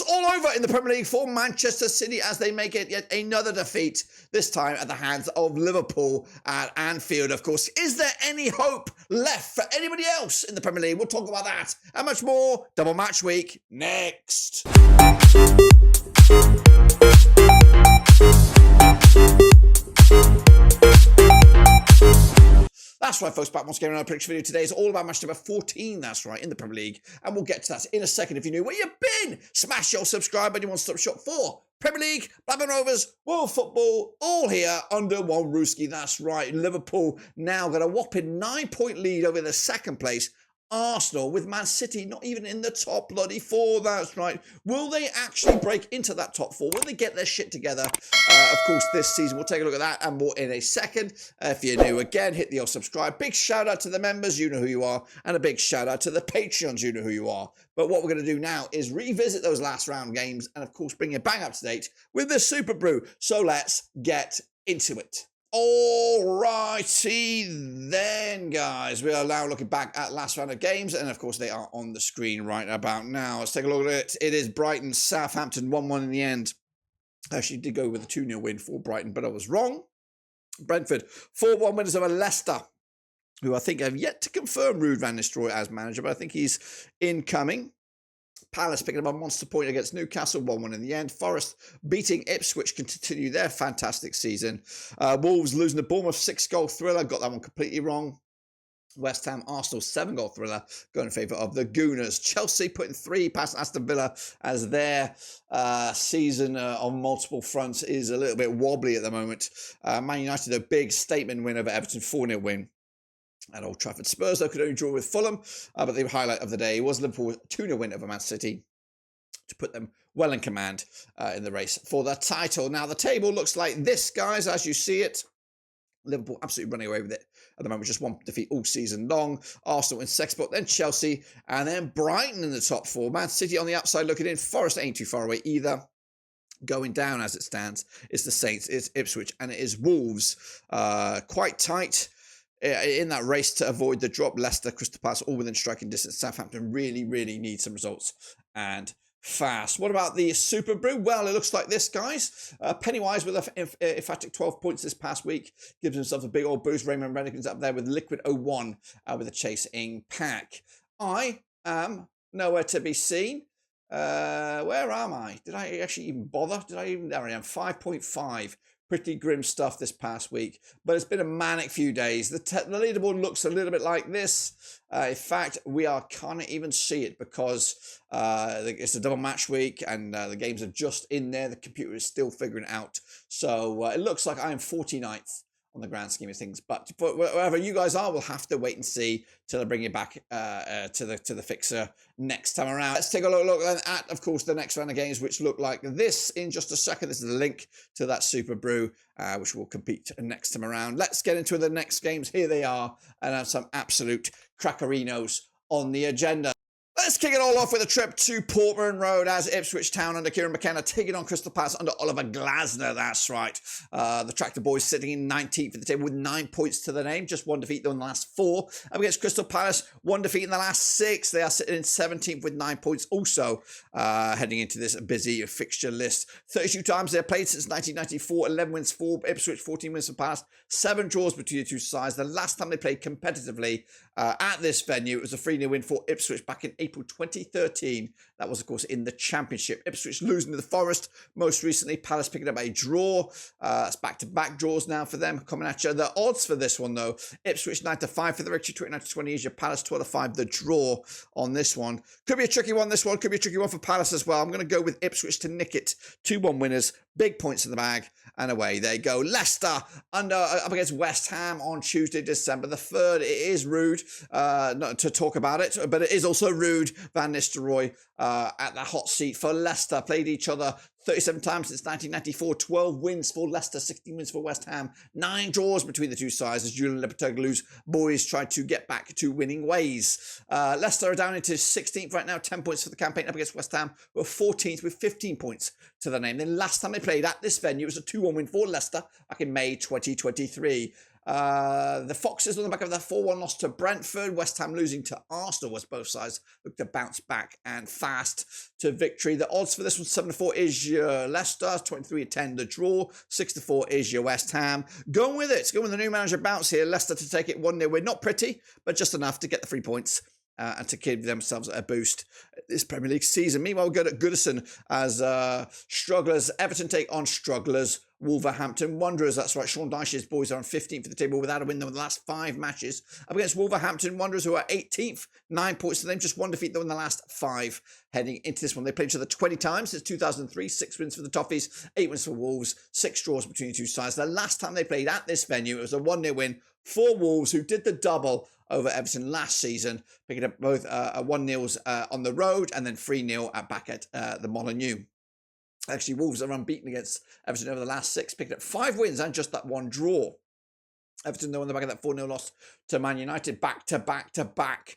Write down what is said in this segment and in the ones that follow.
All over in the Premier League for Manchester City as they make it yet another defeat, this time at the hands of Liverpool at Anfield, of course. Is there any hope left for anybody else in the Premier League? We'll talk about that and much more. Double match week next. That's right, folks. Back once again on our prediction video today is all about match number 14. That's right, in the Premier League. And we'll get to that in a second. If you're new, where you been? Smash your subscribe button. You want to stop shop for Premier League, Blackburn Rovers, World Football, all here under one rooski. That's right. Liverpool now got a whopping 9-point lead over the second place Arsenal, with Man City not even in the top bloody four. That's right. Will they actually break into that top four? Will they get their shit together? Of course, this season. We'll take a look at that and more in a second. If you're new again, hit the old subscribe. Big shout out to the members, you know who you are, and a big shout out to the Patreons, you know who you are. But what we're going to do now is revisit those last round games and, of course, bring you bang up to date with the Super Brew. So let's get into it. Alrighty then, guys. We are now looking back at last round of games, and of course they are on the screen right about now. Let's take a look at it. It is Brighton, Southampton, 1-1 in the end. I actually did go with a 2-0 win for Brighton, but I was wrong. Brentford, 4-1 winners over Leicester, who I think have yet to confirm Ruud van Nistelrooy as manager, but I think he's incoming. Palace picking up a monster point against Newcastle, 1-1 in the end. Forest beating Ipswich continue their fantastic season. Wolves losing to Bournemouth, 6-goal thriller. Got that one completely wrong. West Ham, Arsenal, 7-goal thriller, going in favour of the Gooners. Chelsea putting 3 past Aston Villa as their season on multiple fronts is a little bit wobbly at the moment. Man United, a big statement win over Everton, 4-0 win at Old Trafford. Spurs, though, could only draw with Fulham, but the highlight of the day was Liverpool 2-0 win over Man City to put them well in command in the race for the title. Now, the table looks like this, guys, as you see it. Liverpool absolutely running away with it at the moment, just one defeat all season long. Arsenal in second spot, then Chelsea, and then Brighton in the top four. Man City on the outside looking in. Forest ain't too far away either. Going down as it stands, it's the Saints, it's Ipswich, and it is Wolves. Quite tight in that race to avoid the drop. Leicester, Crystal Palace, all within striking distance. Southampton really need some results and fast. What about the Super Brew? Well, it looks like this, guys. Pennywise with a emphatic 12 points this past week gives himself a big old boost. Raymond Rennigan's up there with Liquid 01 with a chasing pack. I am nowhere to be seen. Where am I? Did I actually even bother? There I am, 5.5. Pretty grim stuff this past week, but it's been a manic few days. The leaderboard looks a little bit like this. In fact, can't even see it because it's a double match week and the games are just in there. The computer is still figuring it out. So it looks like I am 49th on the grand scheme of things. But wherever you guys are, we'll have to wait and see till I bring you back to the fixer next time around. Let's take a look at, of course, the next round of games, which look like this in just a second. This is the link to that Super Brew, which will compete next time around. Let's get into the next games. Here they are, and have some absolute crackerinos on the agenda. Let's kick it all off with a trip to Portman Road as Ipswich Town under Kieran McKenna taking on Crystal Palace under Oliver Glasner. That's right. The Tractor Boys sitting in 19th at the table with 9 points to the name. Just one defeat in the last 4. Up against Crystal Palace, 1 defeat in the last 6. They are sitting in 17th with 9 points. Also heading into this busy fixture list. 32 times they've played since 1994. 11 wins for Ipswich, 14 wins for Palace. 7 draws between the two sides. The last time they played competitively at this venue, it was a 3-0 win for Ipswich back in April 2013. That was, of course, in the Championship. Ipswich losing to the Forest most recently. Palace picking up a draw. It's back-to-back draws now for them coming at you. The odds for this one, though, Ipswich 9-5 for the victory, 29-20 is your Palace, 12-5 the draw on this one. Could be a tricky one, this one. Could be a tricky one for Palace as well. I'm going to go with Ipswich to nick it. 2-1 winners. Big points in the bag. And away they go. Leicester up against West Ham on Tuesday, December the 3rd. It is rude not to talk about it, but it is also rude. Van Nistelrooy at the hot seat for Leicester. Played each other 37 times since 1994. 12 wins for Leicester, 16 wins for West Ham. 9 draws between the two sides as Julian Lopetegui's boys tried to get back to winning ways. Leicester are down into 16th right now, 10 points for the campaign up against West Ham, who are 14th with 15 points to their name. Then last time they played at this venue, it was a 2-1 win for Leicester back in May 2023. The Foxes on the back of that 4-1 loss to Brentford. West Ham losing to Arsenal was both sides look to bounce back and fast to victory. The odds for this one 7-4 is your Leicester, 23-10 the draw, 6-4 is your West Ham. Going with it, going with the new manager bounce here. Leicester to take it 1-0 win, not pretty, but just enough to get the 3 points. And to give themselves a boost this Premier League season. Meanwhile, we'll go to Goodison as strugglers. Everton take on strugglers. Wolverhampton Wanderers. That's right. Sean Dyche's boys are on 15th for the table without a win in the last 5 matches. Up against Wolverhampton Wanderers, who are 18th. 9 points to them. Just 1 defeat though in the last 5. Heading into this one, they played each other 20 times since 2003. 6 wins for the Toffees, 8 wins for Wolves, 6 draws between the two sides. The last time they played at this venue, it was a 1-0 win for Wolves, who did the double over Everton last season, picking up both 1-0s on the road and then 3-0 back at the Molineux. Actually, Wolves are unbeaten against Everton over the last 6, picking up 5 wins and just that 1 draw. Everton, though, on the back of that 4-0 loss to Man United, back to back.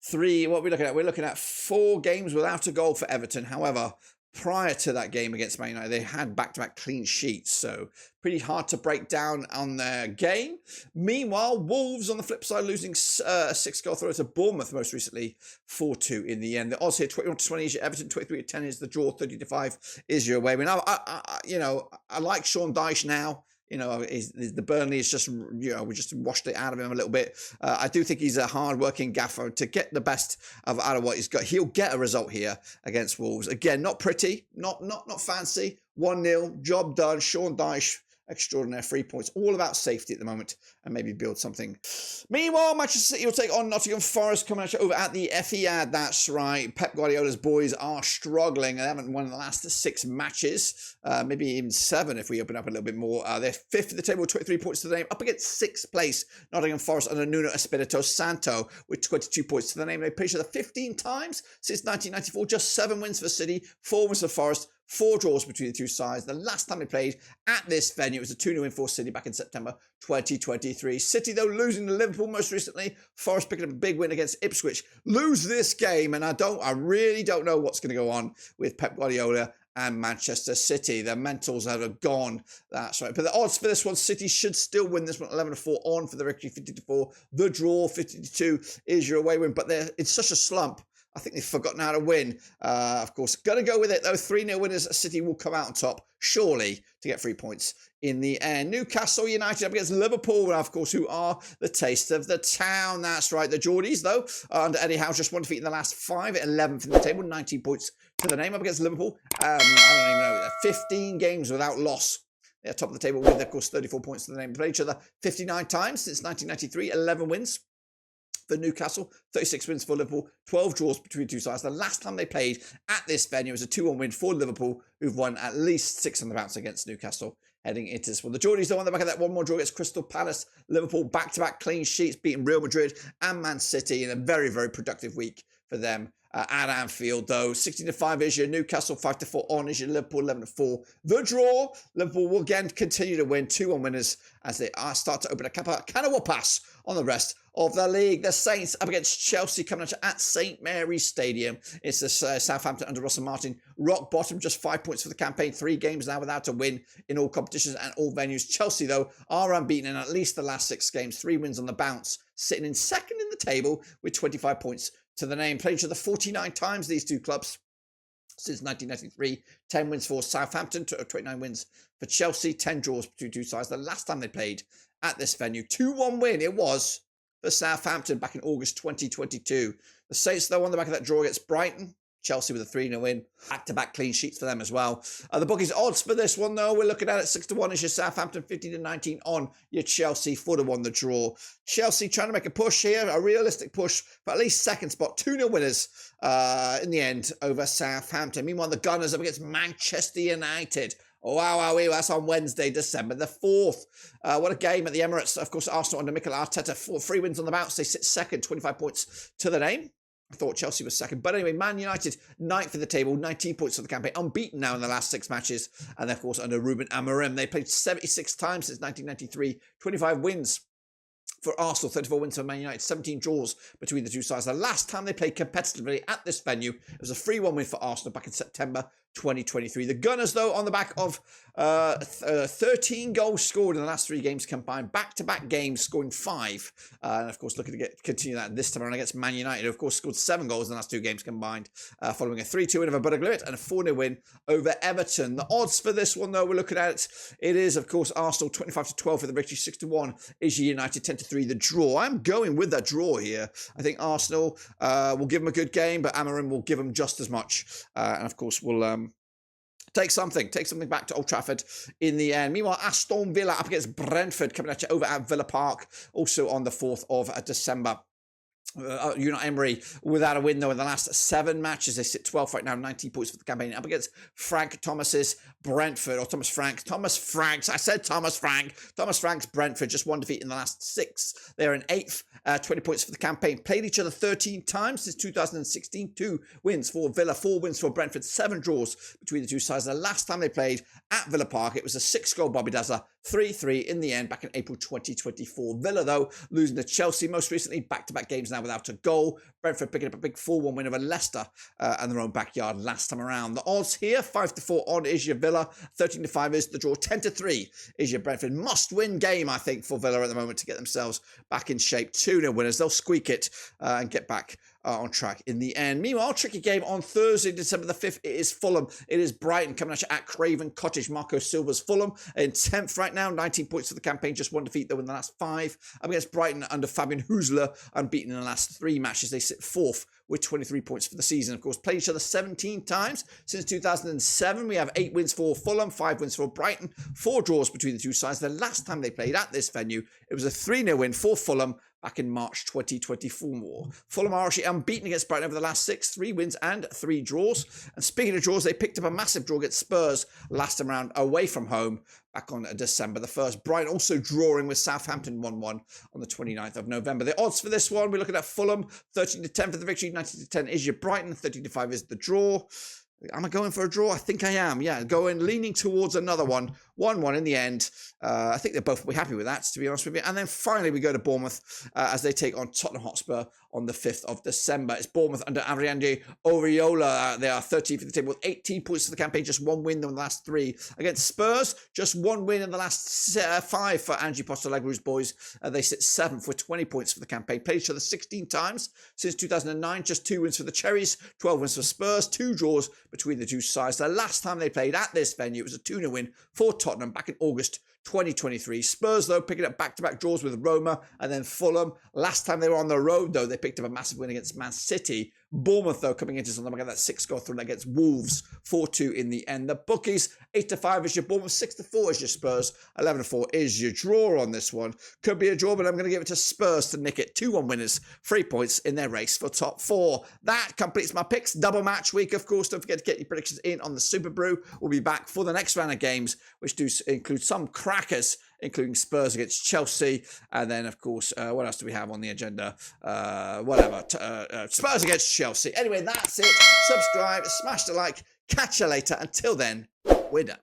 3, what are we looking at? We're looking at 4 games without a goal for Everton. However, prior to that game against Man United, they had back-to-back clean sheets, so pretty hard to break down on their game. Meanwhile, Wolves on the flip side losing a 6-goal throw to Bournemouth most recently, 4-2 in the end. The odds here 21-20 is your Everton, 23-10 is the draw, 30-5 is your away win. I like Sean Dyche now. The Burnley is just, we just washed it out of him a little bit. I do think he's a hard-working gaffer to get the best out of what he's got. He'll get a result here against Wolves. Again, not pretty, not fancy. 1-0, job done. Sean Dyche, extraordinary 3 points. All about safety at the moment and maybe build something. Meanwhile, Manchester City will take on Nottingham Forest coming at you over at the Etihad. That's right. Pep Guardiola's boys are struggling. They haven't won in the last 6 matches, maybe even 7 if we open up a little bit more. They're 5th at the table, 23 points to the name. Up against 6th place, Nottingham Forest under Nuno Espirito Santo with 22 points to the name. They played each other 15 times since 1994. Just 7 wins for City, 4 wins for Forest. 4 draws between the two sides. The last time they played at this venue, it was a 2-0 win for City back in September 2023. City, though, losing to Liverpool most recently. Forest picking up a big win against Ipswich. Lose this game, and I really don't know what's going to go on with Pep Guardiola and Manchester City. Their mentals are gone. That's right. But the odds for this one, City should still win this one, 11-4 on for the victory, 50-4. The draw, 50-2 is your away win. But they're in such a slump. I think they've forgotten how to win. Of course, got to go with it, though. 3-0 winners. City will come out on top, surely, to get 3 points in the end. Newcastle United up against Liverpool, of course, who are the taste of the town. That's right. The Geordies, though, under Eddie Howe, just 1 defeat in the last 5 at 11th in the table, 19 points to the name up against Liverpool. I don't even know, 15 games without loss. They're top of the table with, of course, 34 points to the name. They played each other 59 times since 1993, 11 wins. For Newcastle, 36 wins for Liverpool, 12 draws between the two sides. The last time they played at this venue was a 2-1 win for Liverpool, who've won at least 6 on the bounce against Newcastle heading into this one. The Geordies, though, on the back of that 1 more draw against Crystal Palace. Liverpool back-to-back clean sheets, beating Real Madrid and Man City in a very, very productive week for them. At Anfield, though, 16-5 is your Newcastle, 5-4 on is your Liverpool, 11-4. The draw, Liverpool will again continue to win, 2-1 winners as they start to open a can of whoop-ass on the rest of the league. The Saints up against Chelsea coming at St Mary's Stadium. It's the Southampton under Russell Martin. Rock bottom, just 5 points for the campaign. 3 games now without a win in all competitions and all venues. Chelsea, though, are unbeaten in at least the last 6 games. 3 wins on the bounce, sitting in second in the table with 25 points to the name. Played each other 49 times, these two clubs, since 1993. 10 wins for Southampton, 29 wins for Chelsea, 10 draws between two sides. The last time they played at this venue, 2-1 win it was for Southampton back in August 2022. The Saints, though, on the back of that draw against Brighton. Chelsea with a 3-0 win. Back-to-back clean sheets for them as well. The bookies odds for this one, though, we're looking at it 6-1 is your Southampton, 15-19 on your Chelsea, 4-1 the draw. Chelsea trying to make a push here, a realistic push for at least second spot. 2-0 winners in the end over Southampton. Meanwhile, the Gunners up against Manchester United. Oh, wow, that's on Wednesday, December the 4th. What a game at the Emirates. Of course, Arsenal under Mikel Arteta, 3 wins on the bounce. They sit second, 25 points to the name. I thought Chelsea was second. But anyway, Man United, 9th in the table, 19 points for the campaign. Unbeaten now in the last 6 matches. And of course, under Ruben Amorim, they played 76 times since 1993. 25 wins for Arsenal, 34 wins for Man United, 17 draws between the two sides. The last time they played competitively at this venue, it was a 3-1 win for Arsenal back in September 2023. The Gunners, though, on the back of 13 goals scored in the last 3 games combined, back-to-back games scoring 5, and of course looking to continue that this time around against Man United, who of course scored 7 goals in the last 2 games combined, following a 3-2 win over Butterglit and a 4-0 win over Everton. The odds for this one, though, we're looking at it is of course Arsenal 25-12 for the victory, 6-1 is United, 10-3 the draw. I'm going with that draw here. I think Arsenal will give them a good game, but Amorim will give them just as much, and of course we'll take something back to Old Trafford in the end. Meanwhile, Aston Villa up against Brentford, coming at you over at Villa Park, also on the 4th of December. Unai Emery without a win, though, in the last 7 matches. They sit 12th right now, 19 points for the campaign, up against Frank Thomas's Brentford, or Thomas Frank's Brentford, just 1 defeat in the last 6. They're in 8th, 20 points for the campaign. Played each other 13 times since 2016. 2 wins for Villa, 4 wins for Brentford, 7 draws between the two sides. The last time they played at Villa Park, it was a 6-goal Bobby Dazzler, 3-3 in the end back in April 2024. Villa, though, losing to Chelsea most recently, back-to-back games now without a goal. Brentford picking up a big 4-1 win over Leicester and their own backyard last time around. The odds here, 5-4 on is your Villa, 13-5 is the draw, 10-3 is your Brentford. Must-win game, I think, for Villa at the moment to get themselves back in shape. 2-0 winners. They'll squeak it and get back on track in the end. Meanwhile, tricky game on Thursday, December the 5th. It is Fulham. It is Brighton coming at you at Craven Cottage. Marco Silva's Fulham in 10th right now, 19 points for the campaign, just 1 defeat though in the last 5. Up against Brighton under Fabian Husler, unbeaten in the last 3 matches. They sit 4th with 23 points for the season. Of course, played each other 17 times since 2007. We have 8 wins for Fulham, 5 wins for Brighton, 4 draws between the two sides. The last time they played at this venue, it was a 3-0 win for Fulham back in March 2024. Fulham are actually unbeaten against Brighton over the last 6, 3 wins and 3 draws. And speaking of draws, they picked up a massive draw against Spurs last time around away from home back on December the 1st. Brighton also drawing with Southampton 1-1 on the 29th of November. The odds for this one, we're looking at Fulham, 13-10 for the victory, 19-10 is your Brighton, 13-5 is the draw. Am I going for a draw? I think I am. Yeah, leaning towards another one. 1-1 in the end. I think they'll both be happy with that, to be honest with you. And then finally we go to Bournemouth as they take on Tottenham Hotspur on the 5th of December. It's Bournemouth under Ariande Oriola. They are 13th for the table with 18 points for the campaign, just 1 win in the last 3. Against Spurs, just 1 win in the last 5 for Ange Postelegro's boys. They sit 7th with 20 points for the campaign. Played each other 16 times since 2009, just 2 wins for the Cherries, 12 wins for Spurs, 2 draws between the two sides. The last time they played at this venue, it was a 2-0 win for Tottenham back in August 2023. Spurs, though, picking up back-to-back draws with Roma and then Fulham. Last time they were on the road, though, they picked up a massive win against Man City. Bournemouth, though, coming into something like that 6-goal through against Wolves, 4-2 in the end. The bookies, 8-5 is your Bournemouth, 6-4 is your Spurs, 11-4 is your draw on this one. Could be a draw, but I'm going to give it to Spurs to nick it. 2-1 winners, 3 points in their race for top 4. That completes my picks. Double match week, of course. Don't forget to get your predictions in on the Super Brew. We'll be back for the next round of games, which do include some crackers, including Spurs against Chelsea. And then, of course, what else do we have on the agenda? Spurs against Chelsea. Anyway, that's it. Subscribe, smash the like. Catch you later. Until then, we're done.